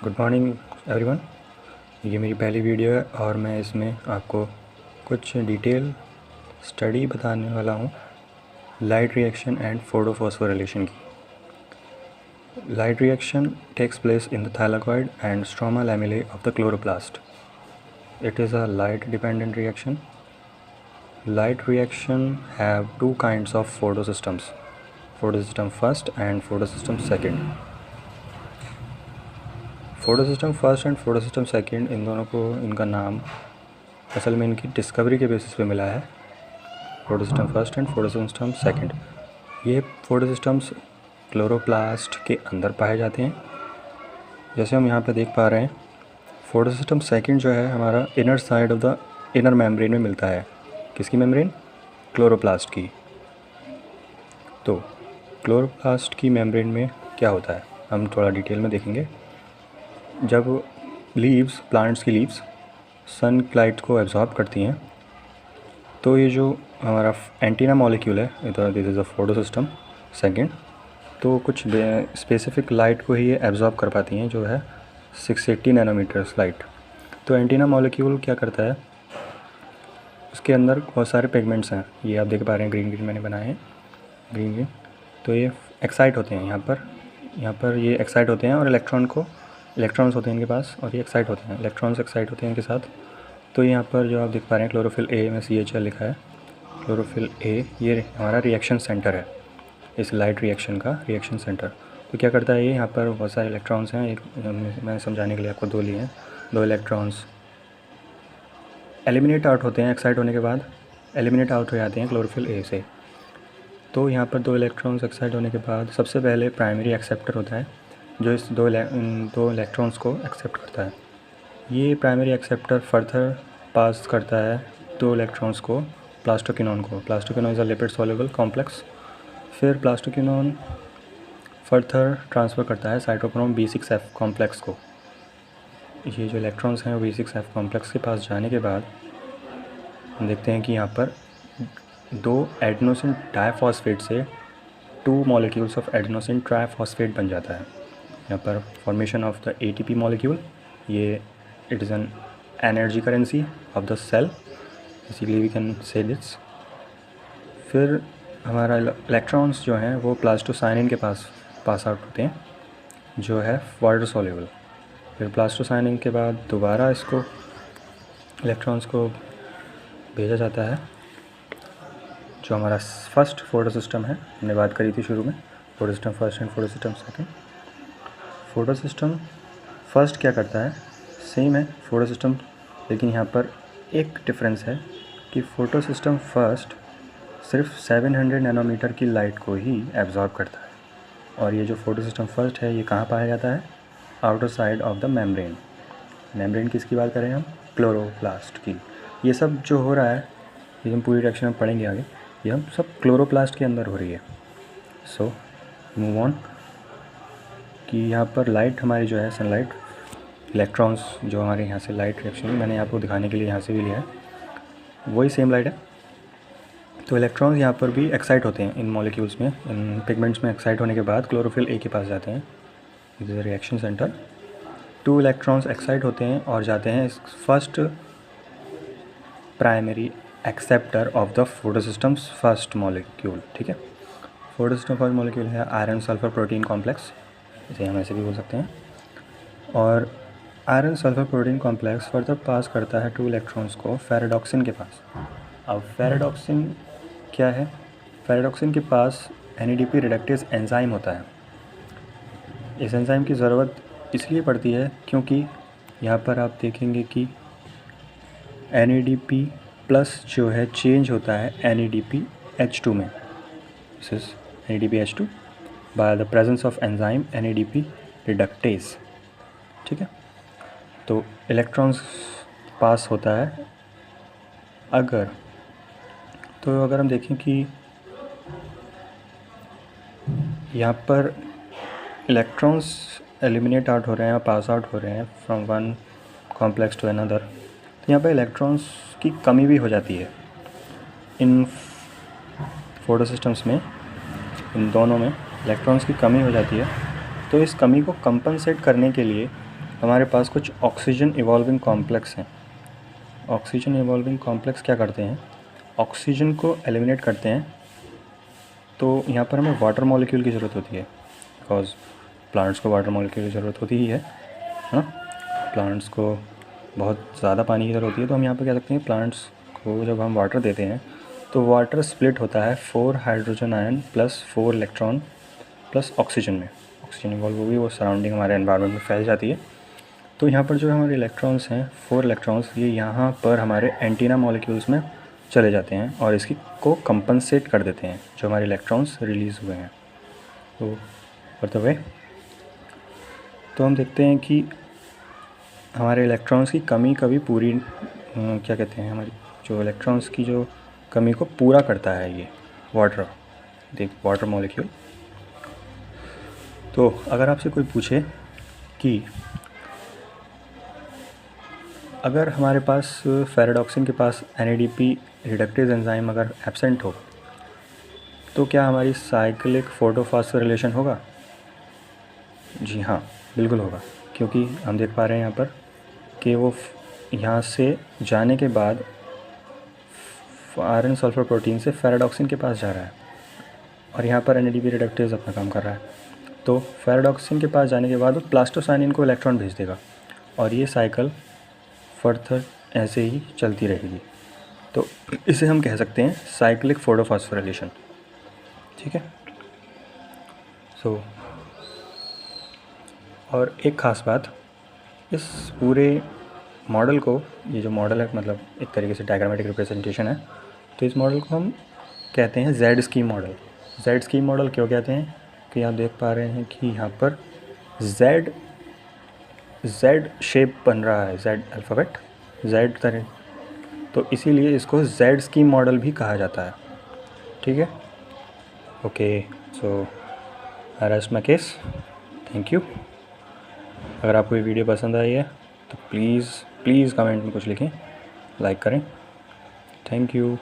Good morning everyone. ये मेरी पहली वीडियो है और मैं इसमें आपको कुछ डिटेल स्टडी बताने वाला हूँ लाइट रिएक्शन एंड फोटोफॉस्फोरिलेशन की। Light reaction takes place in the thylakoid and stroma lamellae of the chloroplast. It is a light dependent reaction. Light reaction have two kinds of photosystems, photosystem first and photosystem second. Photosystem first and photosystem second, इन दोनों को इनका नाम असल में इनकी discovery के basis पे मिला है, photosystem first and photosystem second. ये फोटोसिस्टम्स क्लोरोप्लास्ट के अंदर पाए जाते हैं. जैसे हम यहाँ पे देख पा रहे हैं, फोटोसिस्टम सेकंड जो है हमारा inner side of the inner membrane में मिलता है. किसकी मेम्ब्रेन? क्लोरोप्लास्ट की. तो क्लोरोप्लास्ट की मेम्ब्रेन में क्या होता है हम थोड़ा डिटेल में देखेंगे. जब लीव्स, प्लांट्स की लीव्स सनलाइट को एब्जॉर्ब करती हैं तो ये जो हमारा एंटीना मॉलिक्यूल है, this is a photosystem second, तो कुछ स्पेसिफिक लाइट को ही ये एब्जॉर्ब कर पाती हैं, जो है 680 नैनोमीटर्स लाइट. तो एंटीना मॉलिक्यूल क्या करता है, उसके अंदर बहुत सारे पिगमेंट्स हैं. ये आप देख पा रहे हैं, ग्रीन ग्रीन मैंने बनाए हैं, ग्रीन ग्रीन. तो ये एक्साइट होते हैं यहाँ पर ये एक्साइट होते हैं और इलेक्ट्रॉन्स होते हैं इनके पास और ये एक्साइट होते हैं. इलेक्ट्रॉन्स एक्साइट होते हैं इनके साथ. तो यहाँ पर जो आप देख पा रहे हैं क्लोरोफिल ए में CHL लिखा है. क्लोरोफिल ए ये हमारा रिएक्शन सेंटर है, इस लाइट रिएक्शन का रिएक्शन सेंटर. तो क्या करता है ये, यहाँ पर बहुत सारे इलेक्ट्रॉन्स हैं. एक मैंने समझाने के लिए आपको दो लिए हैं. दो इलेक्ट्रॉन्स एलिमिनेट आउट होते हैं, एक्साइट होने के बाद एलिमिनेट आउट हो जाते हैं क्लोरोफिल ए से. तो यहाँ पर दो इलेक्ट्रॉन्स एक्साइट होने के बाद सबसे पहले प्राइमरी एक्सेप्टर होता है जो इस दो इलेक्ट्रॉन्स को एक्सेप्ट करता है. ये प्राइमरी एक्सेप्टर फर्दर पास करता है दो इलेक्ट्रॉन्स को प्लास्टोक्विनोन को. Plastoquinone is a lipid soluble complex. फिर प्लास्टोक्विनोन फर्दर ट्रांसफ़र करता है साइटोक्रोम B6F कॉम्प्लेक्स को. ये जो इलेक्ट्रॉन्स हैं वो B6F कॉम्प्लेक्स के पास जाने के बाद हम देखते हैं कि यहाँ पर दो एडेनोसिन डाइफॉस्फेट से 2 मॉलिक्यूल्स ऑफ एडेनोसिन ट्राइफॉस्फेट बन जाता है. यहाँ पर formation of the ATP molecule, ये it is an energy currency of the cell, इसीलिए वी कैन से दिस. फिर हमारा इलेक्ट्रॉन्स जो हैं वो प्लास्टोसाइनिन के पास आउट होते हैं, जो है वाटर सॉल्युबल. फिर प्लास्टोसाइनिन के बाद दोबारा इसको इलेक्ट्रॉन्स को भेजा जाता है, जो हमारा फर्स्ट फोटोसिस्टम है, हमने बात करी थी शुरू में, photosystem first and photosystem second. Photosystem first क्या करता है, सेम है फोटोसिस्टम, लेकिन यहाँ पर एक डिफरेंस है कि फोटोसिस्टम फर्स्ट सिर्फ 700 नैनोमीटर की लाइट को ही एब्जॉर्ब करता है. और ये जो फोटोसिस्टम फर्स्ट है ये कहाँ पाया जाता है? Outer side of the membrane. Membrane किसकी बात करें हम? क्लोरोप्लास्ट की. ये सब जो हो रहा है, ये हम पूरी रिएक्शन में पढ़ेंगे आगे, ये हम सब क्लोरोप्लास्ट के अंदर हो रही है. सो मूव ऑन कि यहाँ पर लाइट हमारी जो है सनलाइट, इलेक्ट्रॉन्स जो हमारे यहाँ से लाइट रिएक्शन मैंने आपको दिखाने के लिए यहाँ से भी लिया है, वही सेम लाइट है. तो इलेक्ट्रॉन्स यहाँ पर भी एक्साइट होते हैं इन मॉलिक्यूल्स में, इन पिगमेंट्स में एक्साइट होने के बाद क्लोरोफिल ए के पास जाते हैं, this is reaction centre. 2 electrons excite होते हैं और जाते हैं इस first primary acceptor of the photosystems first molecule. ठीक है, फोटोसिस्टम फर्स्ट मॉलिक्यूल है आयरन सल्फर प्रोटीन कॉम्प्लेक्स, इसे हम ऐसे भी बोल सकते हैं. और iron sulphur protein complex further pass करता है 2 इलेक्ट्रॉन्स को फेराडॉक्सिन के पास. अब फेराडॉक्सिन क्या है? फेराडॉक्सिन के पास NADP रिडक्टेज एंजाइम होता है. इस एंजाइम की ज़रूरत इसलिए पड़ती है क्योंकि यहाँ पर आप देखेंगे कि NADP प्लस जो है चेंज होता है NADPH2 में. This is NADPH2 by the presence of enzyme NADP reductase. ठीक है, तो इलेक्ट्रॉन्स पास होता है. अगर हम देखें कि यहाँ पर इलेक्ट्रॉन्स एलिमिनेट आउट हो रहे हैं, पास आउट हो रहे हैं from one complex to another, तो यहाँ पर इलेक्ट्रॉन्स की कमी भी हो जाती है इन फोटोसिस्टम्स में. इन दोनों में इलेक्ट्रॉन्स की कमी हो जाती है. तो इस कमी को कंपनसेट करने के लिए हमारे पास कुछ ऑक्सीजन इवॉल्विंग कॉम्प्लेक्स हैं। ऑक्सीजन इवॉल्विंग कॉम्प्लेक्स क्या करते हैं, ऑक्सीजन को एलिमिनेट करते हैं। तो यहाँ पर हमें वाटर मॉलिक्यूल की ज़रूरत होती है, बिकॉज प्लांट्स को वाटर मॉलिक्यूल की ज़रूरत होती ही है ना। प्लांट्स को बहुत ज़्यादा पानी की ज़रूरत होती है। तो हम यहाँ पर कह सकते हैं प्लांट्स को जब हम वाटर देते हैं तो वाटर स्प्लिट होता है 4 hydrogen ion plus 4 electron plus oxygen में। ऑक्सीजन इवॉल्व होगी, वो सराउंडिंग हमारे एनवायरनमेंट में फैल जाती है। तो यहाँ पर जो हमारे इलेक्ट्रॉन्स हैं 4 इलेक्ट्रॉन्स, ये यहाँ पर हमारे एंटीना मॉलिक्यूल्स में चले जाते हैं और इसकी को कंपनसेट कर देते हैं जो हमारे इलेक्ट्रॉन्स रिलीज़ हुए हैं। तो फॉर द वे तो हम देखते हैं कि हमारे इलेक्ट्रॉन्स की कमी कभी पूरी क्या कहते हैं, हमारी जो इलेक्ट्रॉन्स की जो कमी को पूरा करता है ये वाटर मॉलिक्यूल। तो अगर आपसे कोई पूछे कि अगर हमारे पास फेराडॉक्सिन के पास NADP रिडक्टेज एंजाइम अगर एब्सेंट हो तो क्या हमारी साइक्लिक फोटोफॉस्फोरिलेशन होगा? जी हाँ, बिल्कुल होगा, क्योंकि हम देख पा रहे हैं यहाँ पर कि वो यहाँ से जाने के बाद आयरन सल्फर प्रोटीन से फेराडॉक्सिन के पास जा रहा है और यहाँ पर NADP रिडक्टेज अपना काम कर रहा है। तो फेराडॉक्सिन के पास जाने के बाद वो प्लास्टोसाइनिन को इलेक्ट्रॉन भेज देगा और ये साइकिल फर्दर ऐसे ही चलती रहेगी। तो इसे हम कह सकते हैं साइक्लिक फोटोफॉस्फोरिलेशन। ठीक है। और एक ख़ास बात, इस पूरे मॉडल को, ये जो मॉडल है मतलब एक तरीके से डायग्रामेटिक रिप्रेजेंटेशन है, तो इस मॉडल को हम कहते हैं Z scheme model. Z scheme model क्यों कहते हैं कि आप देख पा रहे हैं कि यहाँ पर जेड शेप बन रहा है, जेड अल्फ़ाबेट जेड तरह, तो इसीलिए इसको जेड स्कीम मॉडल भी कहा जाता है। ठीक है। Okay, so I rest my case. Thank you. अगर आपको ये वीडियो पसंद आई है तो प्लीज़ कमेंट में कुछ लिखें, लाइक करें। Thank you.